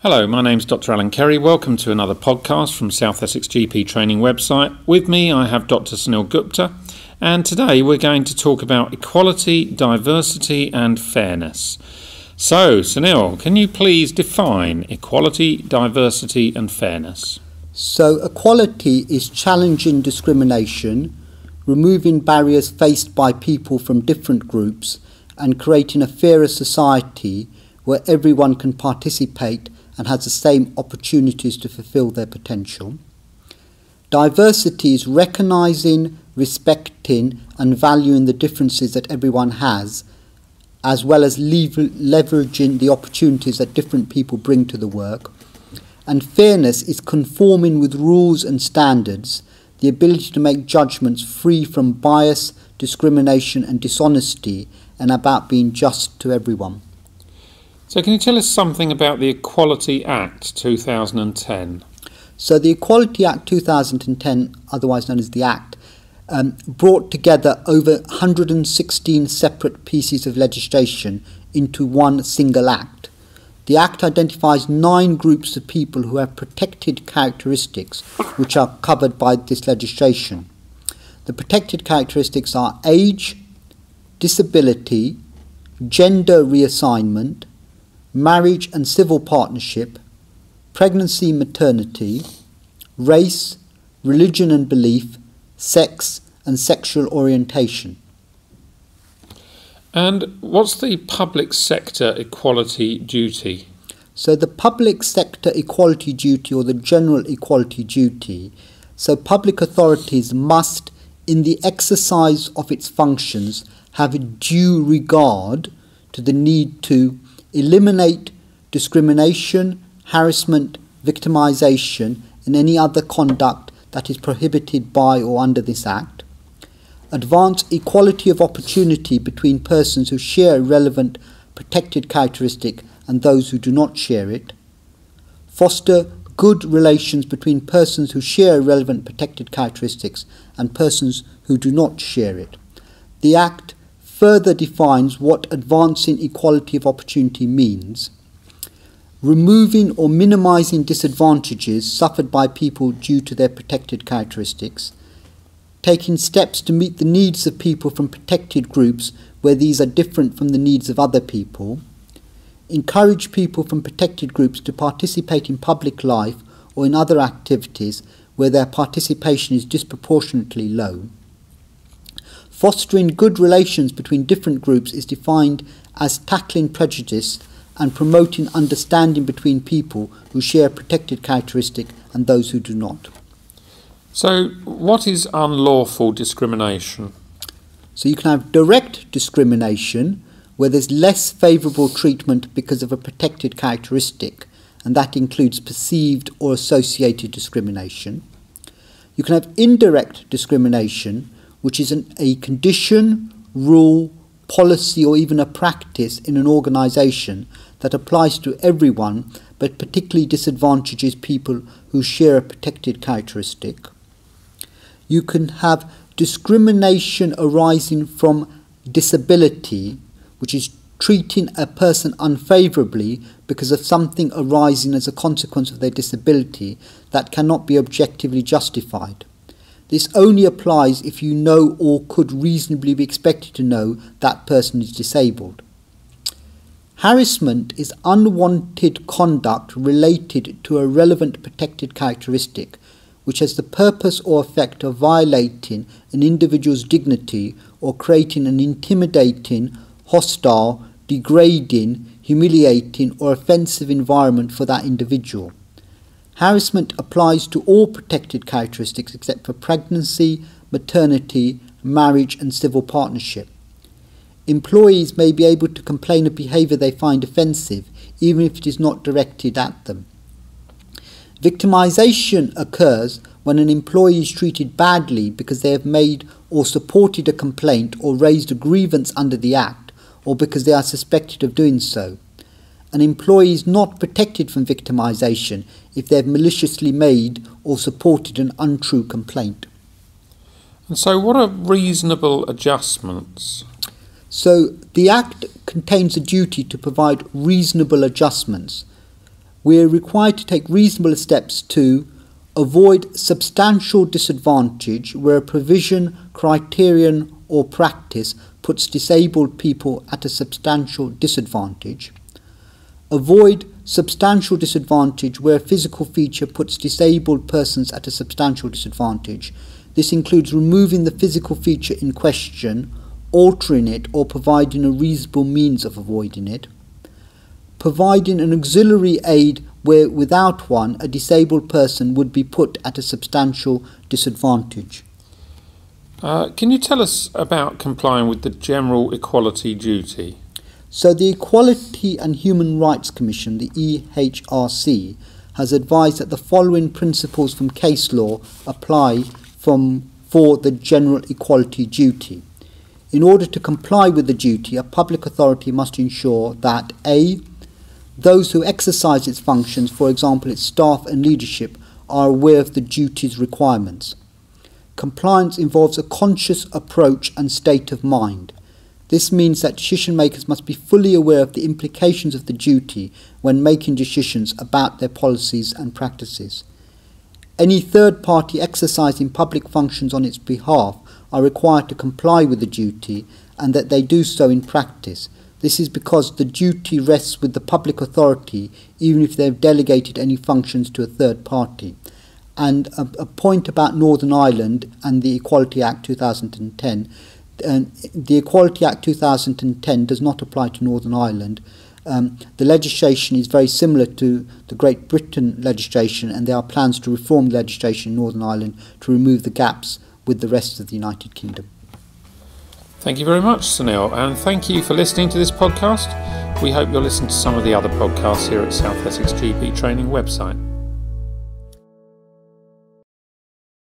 Hello, my name's Dr. Alan Kerry. Welcome to another podcast from South Essex GP Training website. With me I have Dr. Sunil Gupta, and today we're going to talk about equality, diversity and fairness. So, Sunil, can you please define equality, diversity and fairness? So, equality is challenging discrimination, removing barriers faced by people from different groups and creating a fairer society where everyone can participate and has the same opportunities to fulfill their potential. Diversity is recognising, respecting and valuing the differences that everyone has, as well as leveraging the opportunities that different people bring to the work. And fairness is conforming with rules and standards, the ability to make judgments free from bias, discrimination and dishonesty, and about being just to everyone. So can you tell us something about the Equality Act 2010? So the Equality Act 2010, otherwise known as the Act, brought together over 116 separate pieces of legislation into one single act. The Act identifies 9 groups of people who have protected characteristics which are covered by this legislation. The protected characteristics are age, disability, gender reassignment, marriage and civil partnership, pregnancy, maternity, race, religion and belief, sex and sexual orientation. And what's the public sector equality duty? So the public sector equality duty, or the general equality duty, so public authorities must, in the exercise of its functions, have a due regard to the need to eliminate discrimination, harassment, victimisation and any other conduct that is prohibited by or under this Act, advance equality of opportunity between persons who share a relevant protected characteristic and those who do not share it, foster good relations between persons who share relevant protected characteristics and persons who do not share it. The Act further defines what advancing equality of opportunity means: removing or minimising disadvantages suffered by people due to their protected characteristics, taking steps to meet the needs of people from protected groups where these are different from the needs of other people, encourage people from protected groups to participate in public life or in other activities where their participation is disproportionately low. Fostering good relations between different groups is defined as tackling prejudice and promoting understanding between people who share a protected characteristic and those who do not. So what is unlawful discrimination? So you can have direct discrimination, where there's less favourable treatment because of a protected characteristic, and that includes perceived or associated discrimination. You can have indirect discrimination, which is a condition, rule, policy or even a practice in an organisation that applies to everyone but particularly disadvantages people who share a protected characteristic. You can have discrimination arising from disability, which is treating a person unfavourably because of something arising as a consequence of their disability that cannot be objectively justified. This only applies if you know or could reasonably be expected to know that person is disabled. Harassment is unwanted conduct related to a relevant protected characteristic which has the purpose or effect of violating an individual's dignity or creating an intimidating, hostile, degrading, humiliating or offensive environment for that individual. Harassment applies to all protected characteristics except for pregnancy, maternity, marriage and civil partnership. Employees may be able to complain of behaviour they find offensive, even if it is not directed at them. Victimisation occurs when an employee is treated badly because they have made or supported a complaint or raised a grievance under the Act, or because they are suspected of doing so. An employee is not protected from victimisation if they have maliciously made or supported an untrue complaint. And so what are reasonable adjustments? So the Act contains a duty to provide reasonable adjustments. we are required to take reasonable steps to avoid substantial disadvantage where a provision, criterion or practice puts disabled people at a substantial disadvantage. Avoid substantial disadvantage where a physical feature puts disabled persons at a substantial disadvantage. This includes removing the physical feature in question, altering it or providing a reasonable means of avoiding it. Providing an auxiliary aid where without one a disabled person would be put at a substantial disadvantage. Can you tell us about complying with the General Equality Duty? So the Equality and Human Rights Commission, the EHRC, has advised that the following principles from case law apply for the General Equality Duty. In order to comply with the duty, a public authority must ensure that a. Those who exercise its functions, for example its staff and leadership, are aware of the duty's requirements. Compliance involves a conscious approach and state of mind. This means that decision makers must be fully aware of the implications of the duty when making decisions about their policies and practices. Any third party exercising public functions on its behalf are required to comply with the duty and that they do so in practice. This is because the duty rests with the public authority even if they have delegated any functions to a third party. And a point about Northern Ireland and the Equality Act 2010. The Equality Act 2010 does not apply to Northern Ireland. The legislation is very similar to the Great Britain legislation, and there are plans to reform the legislation in Northern Ireland to remove the gaps with the rest of the United Kingdom. Thank you very much, Sunil, and thank you for listening to this podcast. We hope you'll listen to some of the other podcasts here at South Essex GP Training website.